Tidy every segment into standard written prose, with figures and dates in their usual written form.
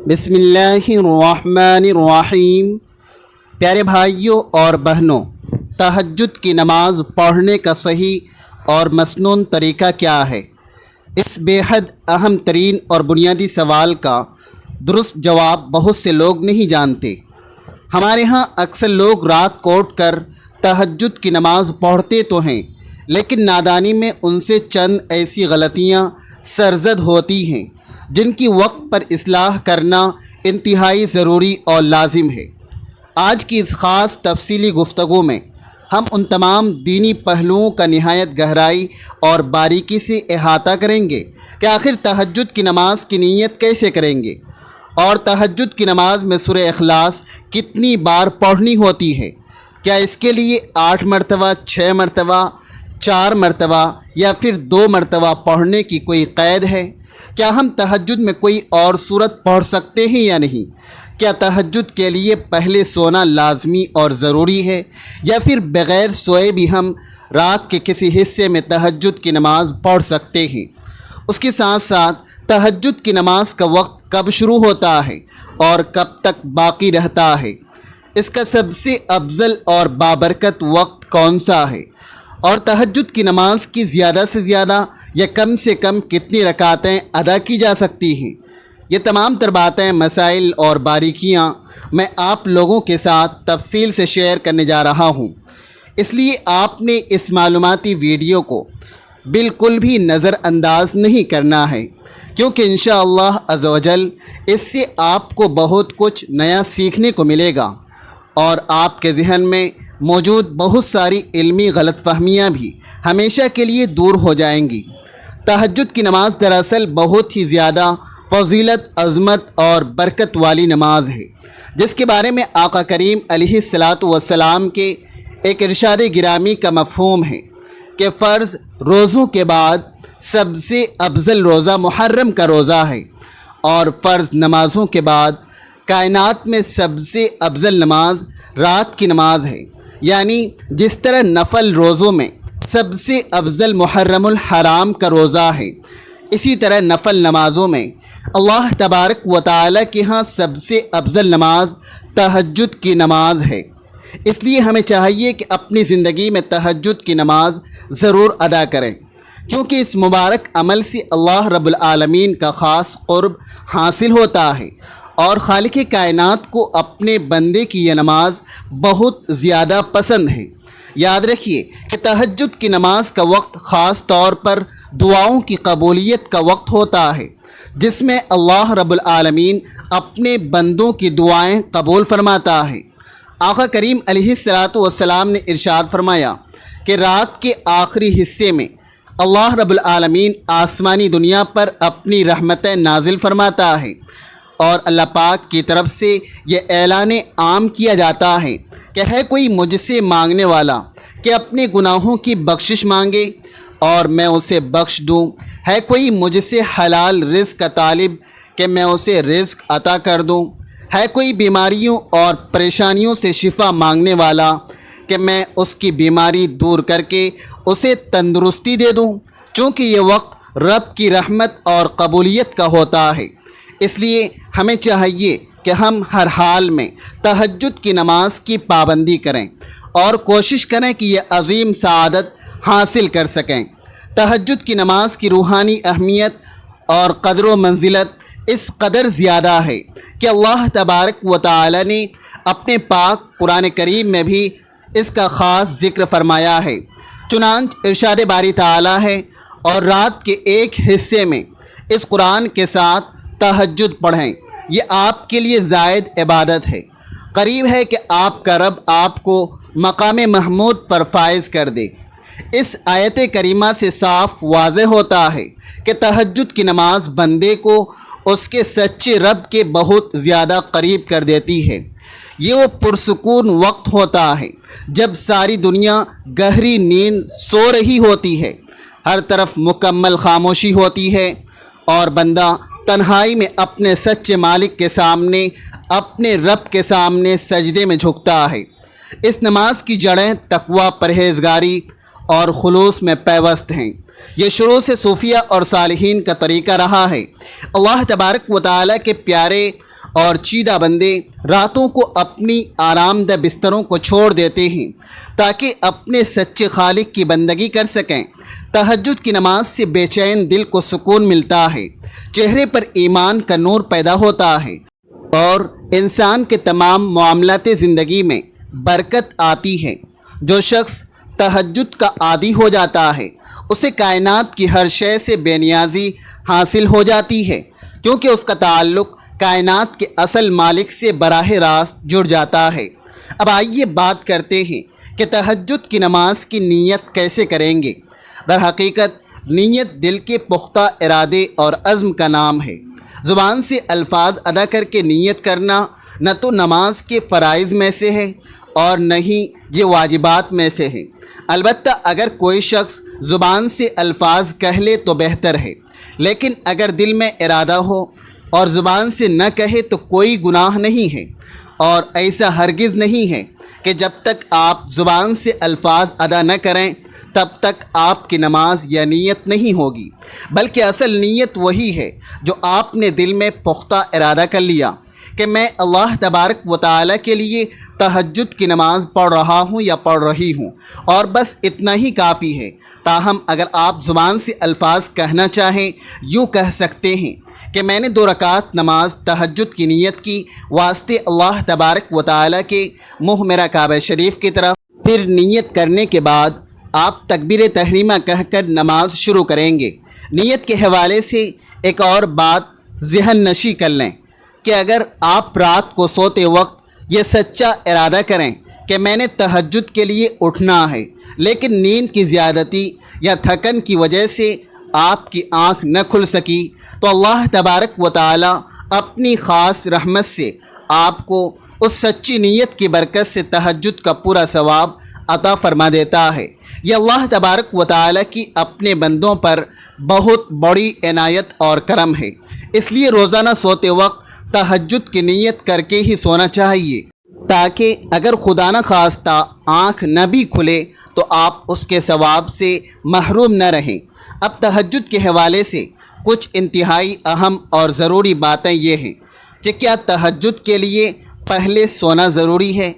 بسم اللہ الرحمن الرحیم۔ پیارے بھائیوں اور بہنوں، تہجد کی نماز پڑھنے کا صحیح اور مسنون طریقہ کیا ہے؟ اس بے حد اہم ترین اور بنیادی سوال کا درست جواب بہت سے لوگ نہیں جانتے۔ ہمارے ہاں اکثر لوگ رات کو اٹھ کر تہجد کی نماز پڑھتے تو ہیں، لیکن نادانی میں ان سے چند ایسی غلطیاں سرزد ہوتی ہیں جن کی وقت پر اصلاح کرنا انتہائی ضروری اور لازم ہے۔ آج کی اس خاص تفصیلی گفتگو میں ہم ان تمام دینی پہلوؤں کا نہایت گہرائی اور باریکی سے احاطہ کریں گے کہ آخر تہجد کی نماز کی نیت کیسے کریں گے، اور تہجد کی نماز میں سورہ اخلاص کتنی بار پڑھنی ہوتی ہے۔ کیا اس کے لیے 8 مرتبہ، 6 مرتبہ، 4 مرتبہ یا پھر 2 مرتبہ پڑھنے کی کوئی قید ہے؟ کیا ہم تہجد میں کوئی اور سورت پڑھ سکتے ہیں یا نہیں؟ کیا تہجد کے لیے پہلے سونا لازمی اور ضروری ہے، یا پھر بغیر سوئے بھی ہم رات کے کسی حصے میں تہجد کی نماز پڑھ سکتے ہیں؟ اس کے ساتھ ساتھ تہجد کی نماز کا وقت کب شروع ہوتا ہے اور کب تک باقی رہتا ہے؟ اس کا سب سے افضل اور بابرکت وقت کون سا ہے؟ اور تہجد کی نماز کی زیادہ سے زیادہ یا کم سے کم کتنی رکعتیں ادا کی جا سکتی ہیں؟ یہ تمام تر باتیں، مسائل اور باریکیاں میں آپ لوگوں کے ساتھ تفصیل سے شیئر کرنے جا رہا ہوں، اس لیے آپ نے اس معلوماتی ویڈیو کو بالکل بھی نظر انداز نہیں کرنا ہے، کیونکہ انشاءاللہ عز و جل اس سے آپ کو بہت کچھ نیا سیکھنے کو ملے گا، اور آپ کے ذہن میں موجود بہت ساری علمی غلط فہمیاں بھی ہمیشہ کے لیے دور ہو جائیں گی۔ تہجد کی نماز دراصل بہت ہی زیادہ فضیلت، عظمت اور برکت والی نماز ہے، جس کے بارے میں آقا کریم علیہ الصلاۃ والسلام کے ایک ارشاد گرامی کا مفہوم ہے کہ فرض روزوں کے بعد سب سے افضل روزہ محرم کا روزہ ہے، اور فرض نمازوں کے بعد کائنات میں سب سے افضل نماز رات کی نماز ہے۔ یعنی جس طرح نفل روزوں میں سب سے افضل محرم الحرام کا روزہ ہے، اسی طرح نفل نمازوں میں اللہ تبارک و تعالی کے ہاں سب سے افضل نماز تہجد کی نماز ہے۔ اس لیے ہمیں چاہیے کہ اپنی زندگی میں تہجد کی نماز ضرور ادا کریں، کیونکہ اس مبارک عمل سے اللہ رب العالمین کا خاص قرب حاصل ہوتا ہے، اور خالق کائنات کو اپنے بندے کی یہ نماز بہت زیادہ پسند ہے۔ یاد رکھیے کہ تہجد کی نماز کا وقت خاص طور پر دعاؤں کی قبولیت کا وقت ہوتا ہے، جس میں اللہ رب العالمین اپنے بندوں کی دعائیں قبول فرماتا ہے۔ آقا کریم علیہ الصلاۃ والسلام نے ارشاد فرمایا کہ رات کے آخری حصے میں اللہ رب العالمین آسمانی دنیا پر اپنی رحمتیں نازل فرماتا ہے، اور اللہ پاک کی طرف سے یہ اعلان عام کیا جاتا ہے کہ ہے کوئی مجھ سے مانگنے والا کہ اپنے گناہوں کی بخشش مانگے اور میں اسے بخش دوں، ہے کوئی مجھ سے حلال رزق کا طالب کہ میں اسے رزق عطا کر دوں، ہے کوئی بیماریوں اور پریشانیوں سے شفا مانگنے والا کہ میں اس کی بیماری دور کر کے اسے تندرستی دے دوں۔ چونکہ یہ وقت رب کی رحمت اور قبولیت کا ہوتا ہے، اس لیے ہمیں چاہیے کہ ہم ہر حال میں تہجد کی نماز کی پابندی کریں اور کوشش کریں کہ یہ عظیم سعادت حاصل کر سکیں۔ تہجد کی نماز کی روحانی اہمیت اور قدر و منزلت اس قدر زیادہ ہے کہ اللہ تبارک و تعالی نے اپنے پاک قرآن کریم میں بھی اس کا خاص ذکر فرمایا ہے۔ چنانچہ ارشاد باری تعالی ہے، اور رات کے ایک حصے میں اس قرآن کے ساتھ تہجد پڑھیں، یہ آپ کے لیے زائد عبادت ہے، قریب ہے کہ آپ کا رب آپ کو مقام محمود پر فائز کر دے۔ اس آیت کریمہ سے صاف واضح ہوتا ہے کہ تہجد کی نماز بندے کو اس کے سچے رب کے بہت زیادہ قریب کر دیتی ہے۔ یہ وہ پرسکون وقت ہوتا ہے جب ساری دنیا گہری نیند سو رہی ہوتی ہے، ہر طرف مکمل خاموشی ہوتی ہے، اور بندہ تنہائی میں اپنے سچے مالک کے سامنے، اپنے رب کے سامنے سجدے میں جھکتا ہے۔ اس نماز کی جڑیں تقوی، پرہیزگاری اور خلوص میں پیوست ہیں۔ یہ شروع سے صوفیہ اور صالحین کا طریقہ رہا ہے۔ اللہ تبارک و تعالیٰ کے پیارے اور چیدہ بندے راتوں کو اپنی آرام دہ بستروں کو چھوڑ دیتے ہیں تاکہ اپنے سچے خالق کی بندگی کر سکیں۔ تہجد کی نماز سے بے چین دل کو سکون ملتا ہے، چہرے پر ایمان کا نور پیدا ہوتا ہے اور انسان کے تمام معاملات زندگی میں برکت آتی ہے۔ جو شخص تہجد کا عادی ہو جاتا ہے اسے کائنات کی ہر شے سے بے نیازی حاصل ہو جاتی ہے، کیونکہ اس کا تعلق کائنات کے اصل مالک سے براہ راست جڑ جاتا ہے۔ اب آئیے بات کرتے ہیں کہ تہجد کی نماز کی نیت کیسے کریں گے۔ در حقیقت نیت دل کے پختہ ارادے اور عزم کا نام ہے۔ زبان سے الفاظ ادا کر کے نیت کرنا نہ تو نماز کے فرائض میں سے ہے اور نہ ہی یہ واجبات میں سے ہے۔ البتہ اگر کوئی شخص زبان سے الفاظ کہہ لے تو بہتر ہے، لیکن اگر دل میں ارادہ ہو اور زبان سے نہ کہے تو کوئی گناہ نہیں ہے، اور ایسا ہرگز نہیں ہے کہ جب تک آپ زبان سے الفاظ ادا نہ کریں تب تک آپ کی نماز یا نیت نہیں ہوگی، بلکہ اصل نیت وہی ہے جو آپ نے دل میں پختہ ارادہ کر لیا کہ میں اللہ تبارک و تعالیٰ کے لیے تہجد کی نماز پڑھ رہا ہوں یا پڑھ رہی ہوں، اور بس اتنا ہی کافی ہے۔ تاہم اگر آپ زبان سے الفاظ کہنا چاہیں، یوں کہہ سکتے ہیں کہ میں نے 2 رکعت نماز تہجد کی نیت کی واسطے اللہ تبارک و تعالیٰ کے منہ میرا کعبہ شریف کی طرف۔ پھر نیت کرنے کے بعد آپ تکبیر تحریمہ کہہ کر نماز شروع کریں گے۔ نیت کے حوالے سے ایک اور بات ذہن نشی کر لیں کہ اگر آپ رات کو سوتے وقت یہ سچا ارادہ کریں کہ میں نے تہجد کے لیے اٹھنا ہے، لیکن نیند کی زیادتی یا تھکن کی وجہ سے آپ کی آنکھ نہ کھل سکی، تو اللہ تبارک و تعالی اپنی خاص رحمت سے آپ کو اس سچی نیت کی برکت سے تہجد کا پورا ثواب عطا فرما دیتا ہے۔ یہ اللہ تبارک و تعالی کی اپنے بندوں پر بہت بڑی عنایت اور کرم ہے، اس لیے روزانہ سوتے وقت تہجد کی نیت کر کے ہی سونا چاہیے، تاکہ اگر خدا نہ خواستہ آنکھ نہ بھی کھلے تو آپ اس کے ثواب سے محروم نہ رہیں۔ اب تہجد کے حوالے سے کچھ انتہائی اہم اور ضروری باتیں یہ ہیں کہ کیا تہجد کے لیے پہلے سونا ضروری ہے؟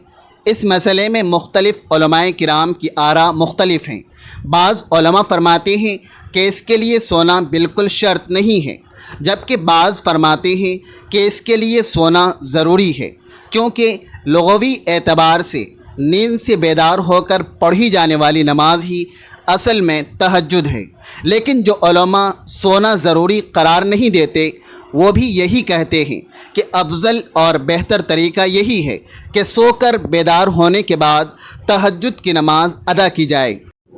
اس مسئلے میں مختلف علماء کرام کی آراء مختلف ہیں۔ بعض علماء فرماتے ہیں کہ اس کے لیے سونا بالکل شرط نہیں ہے، جبکہ بعض فرماتے ہیں کہ اس کے لیے سونا ضروری ہے، کیونکہ لغوی اعتبار سے نیند سے بیدار ہو کر پڑھی جانے والی نماز ہی اصل میں تہجد ہے۔ لیکن جو علماء سونا ضروری قرار نہیں دیتے وہ بھی یہی کہتے ہیں کہ افضل اور بہتر طریقہ یہی ہے کہ سو کر بیدار ہونے کے بعد تہجد کی نماز ادا کی جائے۔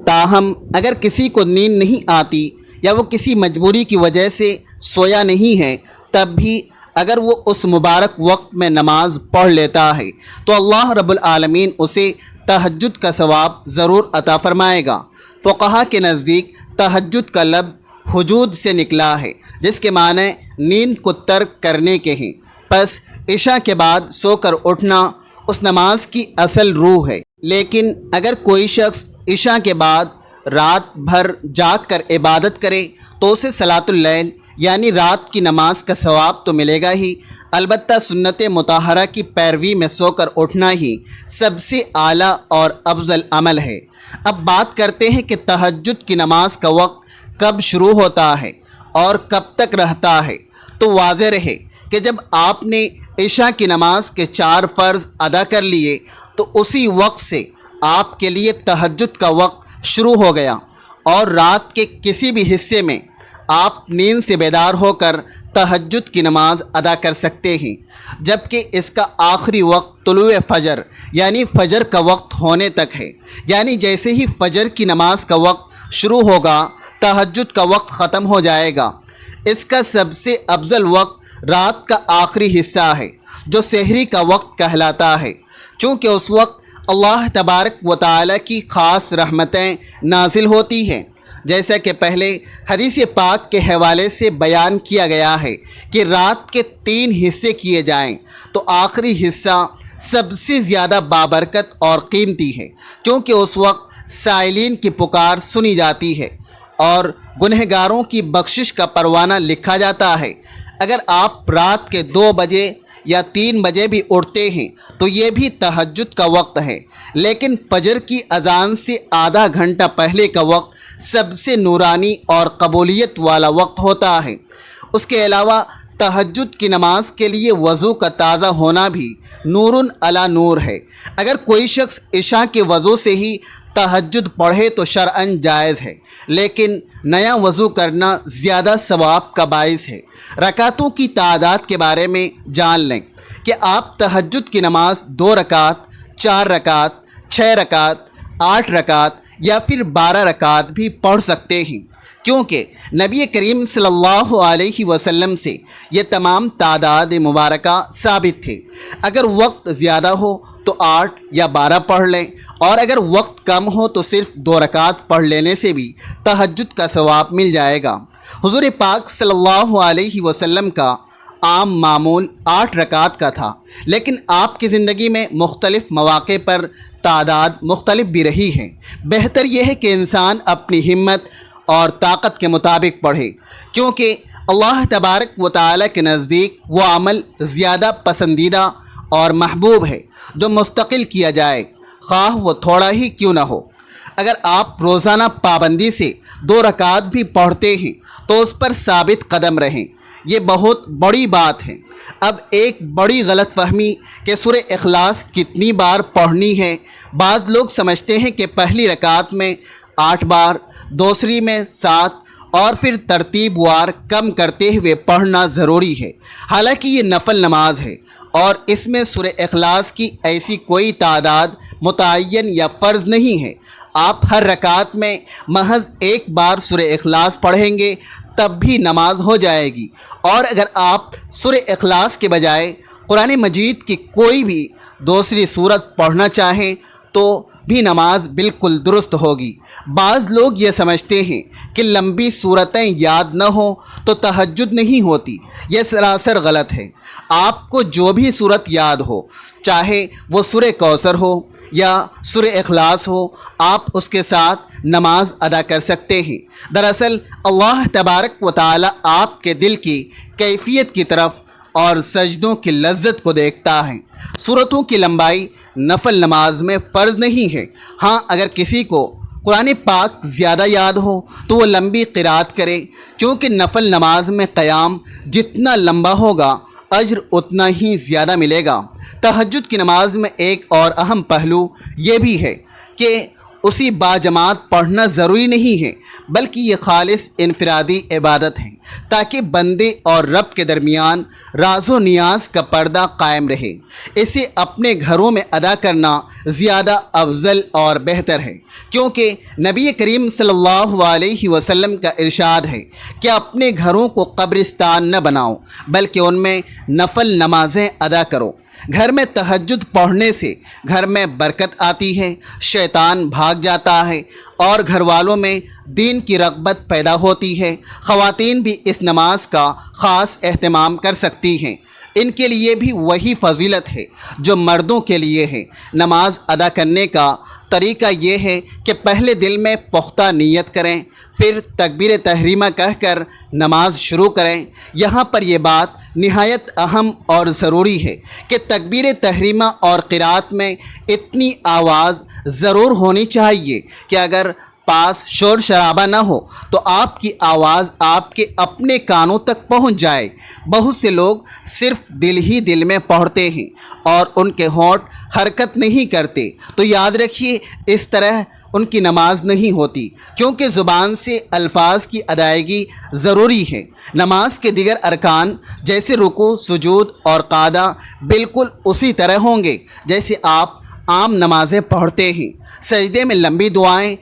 تاہم اگر کسی کو نیند نہیں آتی یا وہ کسی مجبوری کی وجہ سے سویا نہیں ہے، تب بھی اگر وہ اس مبارک وقت میں نماز پڑھ لیتا ہے تو اللہ رب العالمین اسے تہجد کا ثواب ضرور عطا فرمائے گا۔ فقہا کے نزدیک تہجد کا لفظ حجود سے نکلا ہے، جس کے معنی نیند کو ترک کرنے کے ہیں۔ پس عشاء کے بعد سو کر اٹھنا اس نماز کی اصل روح ہے۔ لیکن اگر کوئی شخص عشاء کے بعد رات بھر جاگ کر عبادت کرے تو اسے صلاۃ اللیل یعنی رات کی نماز کا ثواب تو ملے گا ہی، البتہ سنت مطہرہ کی پیروی میں سو کر اٹھنا ہی سب سے اعلیٰ اور افضل عمل ہے۔ اب بات کرتے ہیں کہ تہجد کی نماز کا وقت کب شروع ہوتا ہے اور کب تک رہتا ہے۔ تو واضح رہے کہ جب آپ نے عشاء کی نماز کے 4 فرض ادا کر لیے تو اسی وقت سے آپ کے لیے تہجد کا وقت شروع ہو گیا، اور رات کے کسی بھی حصے میں آپ نیند سے بیدار ہو کر تہجد کی نماز ادا کر سکتے ہیں، جبکہ اس کا آخری وقت طلوع فجر یعنی فجر کا وقت ہونے تک ہے۔ یعنی جیسے ہی فجر کی نماز کا وقت شروع ہوگا تہجد کا وقت ختم ہو جائے گا۔ اس کا سب سے افضل وقت رات کا آخری حصہ ہے جو سحری کا وقت کہلاتا ہے، چونکہ اس وقت اللہ تبارک و تعالی کی خاص رحمتیں نازل ہوتی ہیں، جیسا کہ پہلے حدیث پاک کے حوالے سے بیان کیا گیا ہے کہ رات کے 3 حصے کیے جائیں تو آخری حصہ سب سے زیادہ بابرکت اور قیمتی ہے، کیونکہ اس وقت سائلین کی پکار سنی جاتی ہے اور گنہگاروں کی بخشش کا پروانہ لکھا جاتا ہے۔ اگر آپ رات کے 2 بجے یا 3 بجے بھی اٹھتے ہیں تو یہ بھی تہجد کا وقت ہے، لیکن فجر کی اذان سے آدھا گھنٹہ پہلے کا وقت سب سے نورانی اور قبولیت والا وقت ہوتا ہے۔ اس کے علاوہ تہجد کی نماز کے لیے وضو کا تازہ ہونا بھی نور علی نور ہے۔ اگر کوئی شخص عشاء کے وضو سے ہی تہجد پڑھے تو شرعاً جائز ہے، لیکن نیا وضو کرنا زیادہ ثواب کا باعث ہے۔ رکعتوں کی تعداد کے بارے میں جان لیں کہ آپ تہجد کی نماز 2 رکعت، 4 رکعت، 6 رکعت، 8 رکعت یا پھر 12 رکعت بھی پڑھ سکتے ہیں، کیونکہ نبی کریم صلی اللہ علیہ وسلم سے یہ تمام تعداد مبارکہ ثابت تھے۔ اگر وقت زیادہ ہو تو 8 یا 12 پڑھ لیں، اور اگر وقت کم ہو تو صرف 2 رکعت پڑھ لینے سے بھی تہجد کا ثواب مل جائے گا۔ حضور پاک صلی اللہ علیہ وسلم کا عام معمول 8 رکعت کا تھا، لیکن آپ کی زندگی میں مختلف مواقع پر تعداد مختلف بھی رہی ہے۔ بہتر یہ ہے کہ انسان اپنی ہمت اور طاقت کے مطابق پڑھے، کیونکہ اللہ تبارک و تعالیٰ کے نزدیک وہ عمل زیادہ پسندیدہ اور محبوب ہے جو مستقل کیا جائے، خواہ وہ تھوڑا ہی کیوں نہ ہو۔ اگر آپ روزانہ پابندی سے 2 رکعت بھی پڑھتے ہیں تو اس پر ثابت قدم رہیں، یہ بہت بڑی بات ہے۔ اب ایک بڑی غلط فہمی کہ سورہ اخلاص کتنی بار پڑھنی ہے۔ بعض لوگ سمجھتے ہیں کہ پہلی رکعت میں 8 بار، دوسری میں 7 اور پھر ترتیب وار کم کرتے ہوئے پڑھنا ضروری ہے، حالانکہ یہ نفل نماز ہے اور اس میں سورہ اخلاص کی ایسی کوئی تعداد متعین یا فرض نہیں ہے۔ آپ ہر رکعت میں محض 1 بار سورہ اخلاص پڑھیں گے تب بھی نماز ہو جائے گی، اور اگر آپ سورہ اخلاص کے بجائے قرآن مجید کی کوئی بھی دوسری سورت پڑھنا چاہیں تو بھی نماز بالکل درست ہوگی۔ بعض لوگ یہ سمجھتے ہیں کہ لمبی سورتیں یاد نہ ہوں تو تہجد نہیں ہوتی، یہ سراسر غلط ہے۔ آپ کو جو بھی سورت یاد ہو، چاہے وہ سورہ کوثر ہو یا سورہ اخلاص ہو، آپ اس کے ساتھ نماز ادا کر سکتے ہیں۔ دراصل اللہ تبارک و تعالی آپ کے دل کی کیفیت کی طرف اور سجدوں کی لذت کو دیکھتا ہے۔ سورتوں کی لمبائی نفل نماز میں فرض نہیں ہے۔ ہاں، اگر کسی کو قرآن پاک زیادہ یاد ہو تو وہ لمبی قرات کرے، کیونکہ نفل نماز میں قیام جتنا لمبا ہوگا اجر اتنا ہی زیادہ ملے گا۔ تہجد کی نماز میں ایک اور اہم پہلو یہ بھی ہے کہ اسی باجماعت پڑھنا ضروری نہیں ہے، بلکہ یہ خالص انفرادی عبادت ہے تاکہ بندے اور رب کے درمیان راز و نیاز کا پردہ قائم رہے۔ اسے اپنے گھروں میں ادا کرنا زیادہ افضل اور بہتر ہے، کیونکہ نبی کریم صلی اللہ علیہ وسلم کا ارشاد ہے کہ اپنے گھروں کو قبرستان نہ بناؤ، بلکہ ان میں نفل نمازیں ادا کرو۔ گھر میں تہجد پڑھنے سے گھر میں برکت آتی ہے، شیطان بھاگ جاتا ہے اور گھر والوں میں دین کی رغبت پیدا ہوتی ہے۔ خواتین بھی اس نماز کا خاص اہتمام کر سکتی ہیں، ان کے لیے بھی وہی فضیلت ہے جو مردوں کے لیے ہے۔ نماز ادا کرنے کا طریقہ یہ ہے کہ پہلے دل میں پختہ نیت کریں، پھر تکبیر تحریمہ کہہ کر نماز شروع کریں۔ یہاں پر یہ بات نہایت اہم اور ضروری ہے کہ تکبیر تحریمہ اور قرات میں اتنی آواز ضرور ہونی چاہیے کہ اگر پاس شور شرابہ نہ ہو تو آپ کی آواز آپ کے اپنے کانوں تک پہنچ جائے۔ بہت سے لوگ صرف دل ہی دل میں پڑھتے ہیں اور ان کے ہونٹ حرکت نہیں کرتے، تو یاد رکھیے اس طرح ان کی نماز نہیں ہوتی، کیونکہ زبان سے الفاظ کی ادائیگی ضروری ہے۔ نماز کے دیگر ارکان جیسے رکوع، سجود اور قعدہ بالکل اسی طرح ہوں گے جیسے آپ عام نمازیں پڑھتے ہیں۔ سجدے میں لمبی دعائیں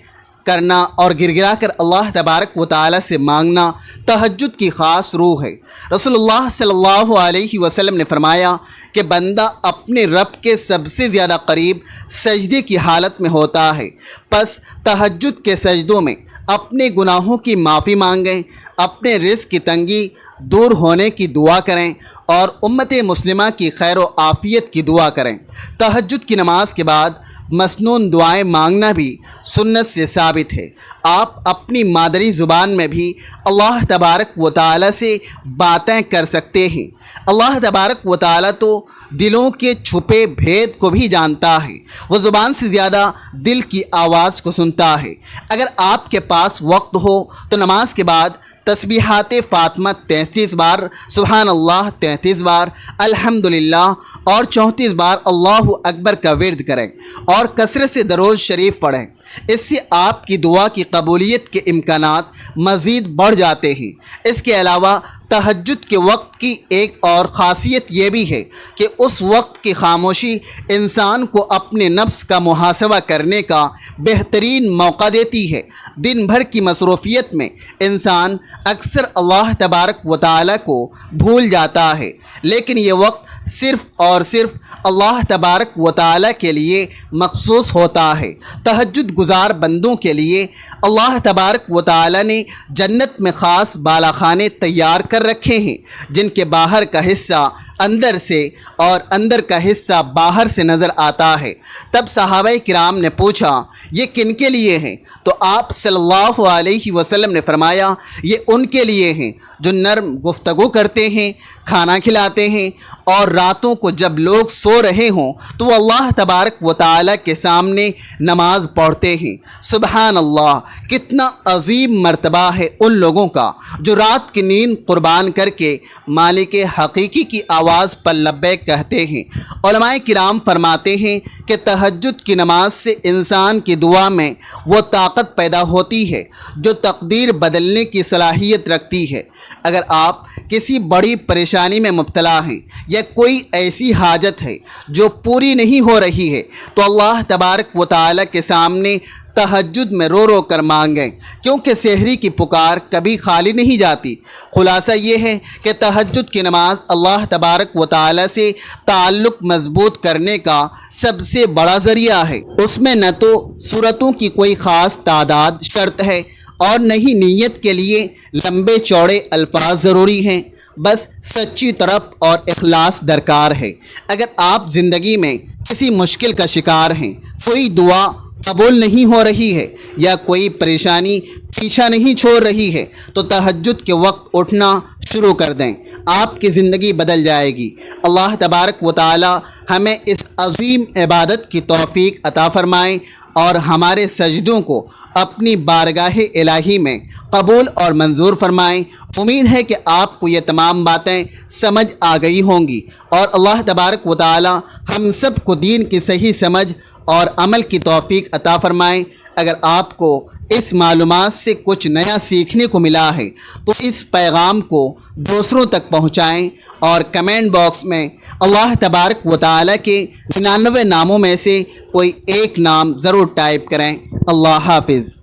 کرنا اور گر گرا کر اللہ تبارک و تعالی سے مانگنا تہجد کی خاص روح ہے۔ رسول اللہ صلی اللہ علیہ وسلم نے فرمایا کہ بندہ اپنے رب کے سب سے زیادہ قریب سجدے کی حالت میں ہوتا ہے، پس تہجد کے سجدوں میں اپنے گناہوں کی معافی مانگیں، اپنے رزق کی تنگی دور ہونے کی دعا کریں اور امت مسلمہ کی خیر و عافیت کی دعا کریں۔ تہجد کی نماز کے بعد مسنون دعائیں مانگنا بھی سنت سے ثابت ہے۔ آپ اپنی مادری زبان میں بھی اللہ تبارک و تعالی سے باتیں کر سکتے ہیں۔ اللہ تبارک و تعالی تو دلوں کے چھپے بھید کو بھی جانتا ہے، وہ زبان سے زیادہ دل کی آواز کو سنتا ہے۔ اگر آپ کے پاس وقت ہو تو نماز کے بعد تسبیحات فاطمہ 33 بار، سبحان اللہ 33 بار، الحمدللہ اور 34 بار اللہ اکبر کا ورد کریں اور کثرت سے درود شریف پڑھیں۔ اس سے آپ کی دعا کی قبولیت کے امکانات مزید بڑھ جاتے ہیں۔ اس کے علاوہ تہجد کے وقت کی ایک اور خاصیت یہ بھی ہے کہ اس وقت کی خاموشی انسان کو اپنے نفس کا محاسبہ کرنے کا بہترین موقع دیتی ہے۔ دن بھر کی مصروفیت میں انسان اکثر اللہ تبارک و تعالی کو بھول جاتا ہے، لیکن یہ وقت صرف اور صرف اللہ تبارک و تعالی کے لیے مخصوص ہوتا ہے۔ تہجد گزار بندوں کے لیے اللہ تبارک و تعالی نے جنت میں خاص بالا خانے تیار کر رکھے ہیں، جن کے باہر کا حصہ اندر سے اور اندر کا حصہ باہر سے نظر آتا ہے۔ تب صحابہ کرام نے پوچھا، یہ کن کے لیے ہیں؟ تو آپ صلی اللہ علیہ وسلم نے فرمایا، یہ ان کے لیے ہیں جو نرم گفتگو کرتے ہیں، کھانا کھلاتے ہیں، اور راتوں کو جب لوگ سو رہے ہوں تو وہ اللہ تبارک و تعالی کے سامنے نماز پڑھتے ہیں۔ سبحان اللہ، کتنا عظیم مرتبہ ہے ان لوگوں کا جو رات کی نیند قربان کر کے مالک حقیقی کی آواز پر لبیک کہتے ہیں۔ علماء کرام فرماتے ہیں کہ تہجد کی نماز سے انسان کی دعا میں وہ طاقت پیدا ہوتی ہے جو تقدیر بدلنے کی صلاحیت رکھتی ہے۔ اگر آپ کسی بڑی پریشانی میں مبتلا ہیں یا کوئی ایسی حاجت ہے جو پوری نہیں ہو رہی ہے تو اللہ تبارک و تعالی کے سامنے تہجد میں رو رو کر مانگیں، کیونکہ سحری کی پکار کبھی خالی نہیں جاتی۔ خلاصہ یہ ہے کہ تہجد کی نماز اللہ تبارک و تعالی سے تعلق مضبوط کرنے کا سب سے بڑا ذریعہ ہے۔ اس میں نہ تو سورتوں کی کوئی خاص تعداد شرط ہے اور نہ ہی نیت کے لیے لمبے چوڑے الفاظ ضروری ہیں، بس سچی طرف اور اخلاص درکار ہے۔ اگر آپ زندگی میں کسی مشکل کا شکار ہیں، کوئی دعا قبول نہیں ہو رہی ہے یا کوئی پریشانی پیچھا نہیں چھوڑ رہی ہے تو تہجد کے وقت اٹھنا شروع کر دیں، آپ کی زندگی بدل جائے گی۔ اللہ تبارک و تعالی ہمیں اس عظیم عبادت کی توفیق عطا فرمائیں اور ہمارے سجدوں کو اپنی بارگاہ الہی میں قبول اور منظور فرمائیں۔ امید ہے کہ آپ کو یہ تمام باتیں سمجھ آ گئی ہوں گی، اور اللہ تبارک و تعالی ہم سب کو دین کی صحیح سمجھ اور عمل کی توفیق عطا فرمائیں۔ اگر آپ کو اس معلومات سے کچھ نیا سیکھنے کو ملا ہے تو اس پیغام کو دوسروں تک پہنچائیں اور کمنٹ باکس میں اللہ تبارک و تعالی کے 99 ناموں میں سے کوئی ایک نام ضرور ٹائپ کریں۔ اللہ حافظ۔